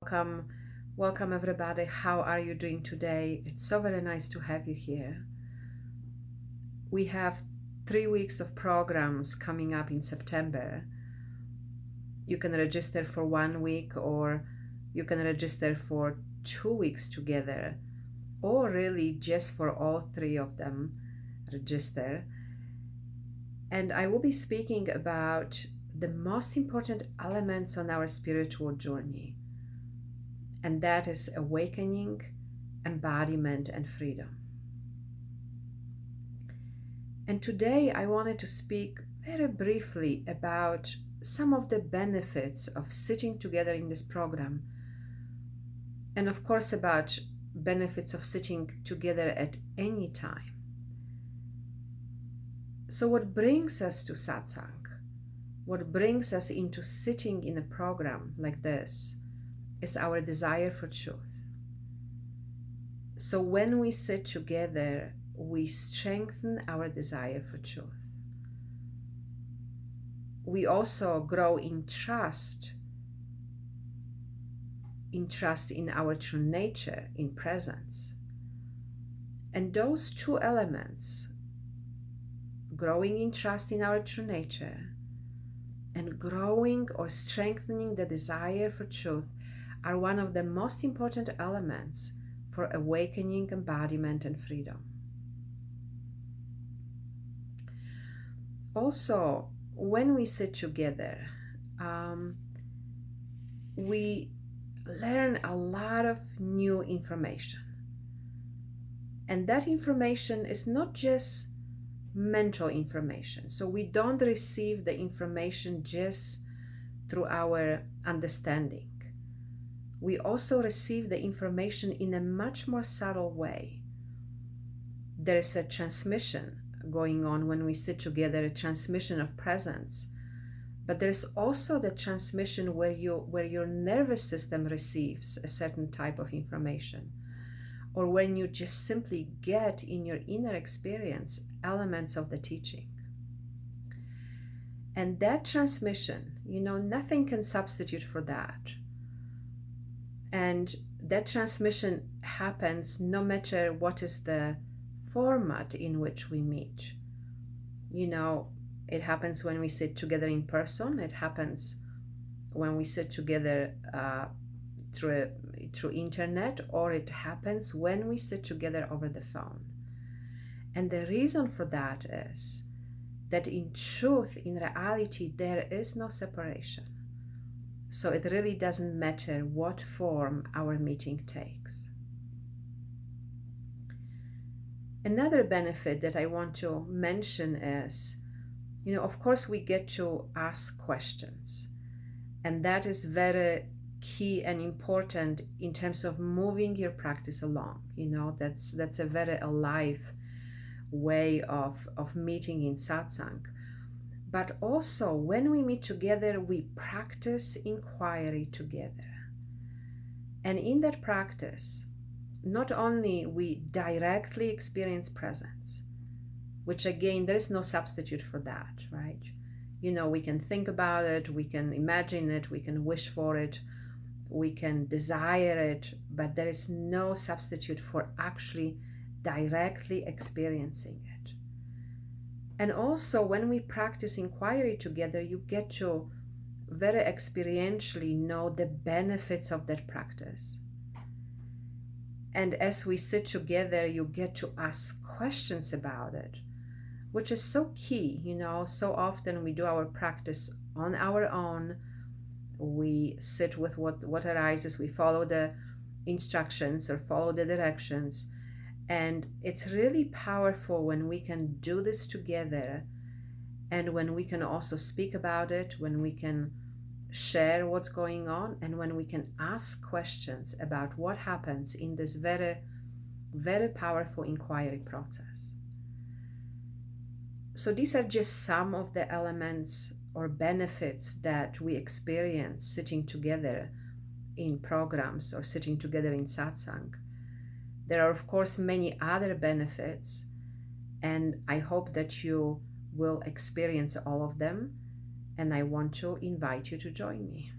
Welcome, welcome everybody. How are you doing today? It's so very nice to have you here. We have 3 weeks of programs coming up in September. You can register for 1 week, or you can register for 2 weeks together, or really just for all three of them register. And I will be speaking about the most important elements on our spiritual journey, and that is awakening, embodiment, and freedom. And today I wanted to speak very briefly about some of the benefits of sitting together in this program, and of course about benefits of sitting together at any time. So what brings us to satsang, what brings us into sitting in a program like this, is our desire for truth. So when we sit together, we strengthen our desire for truth. We also grow in trust in our true nature, in presence. And those two elements, growing in trust in our true nature and growing or strengthening the desire for truth, are one of the most important elements for awakening, embodiment, and freedom. Also, when we sit together, we learn a lot of new information. And that information is not just mental information. So we don't receive the information just through our understanding. We also receive the information in a much more subtle way. There is a transmission going on when we sit together, a transmission of presence. But there's also the transmission where your nervous system receives a certain type of information, or when you just simply get in your inner experience elements of the teaching. And that transmission, nothing can substitute for that. And that transmission happens no matter what is the format in which we meet. It happens when we sit together in person. It happens when we sit together through internet, or it happens when we sit together over the phone. And the reason for that is that in truth, in reality, there is no separation. So it really doesn't matter what form our meeting takes. Another benefit that I want to mention is, of course we get to ask questions. And that is very key and important in terms of moving your practice along. That's a very alive way of meeting in satsang. But also, when we meet together, we practice inquiry together. And in that practice, not only we directly experience presence, which again, there is no substitute for that, right? We can think about it, we can imagine it, we can wish for it, we can desire it, but there is no substitute for actually directly experiencing it. And also, when we practice inquiry together, you get to very experientially know the benefits of that practice. And as we sit together, you get to ask questions about it, which is so key. So often we do our practice on our own. We sit with what arises, we follow the instructions or follow the directions. And it's really powerful when we can do this together, and when we can also speak about it, when we can share what's going on, and when we can ask questions about what happens in this very, very powerful inquiry process. So these are just some of the elements or benefits that we experience sitting together in programs or sitting together in satsang. There are, of course, many other benefits, and I hope that you will experience all of them, and I want to invite you to join me.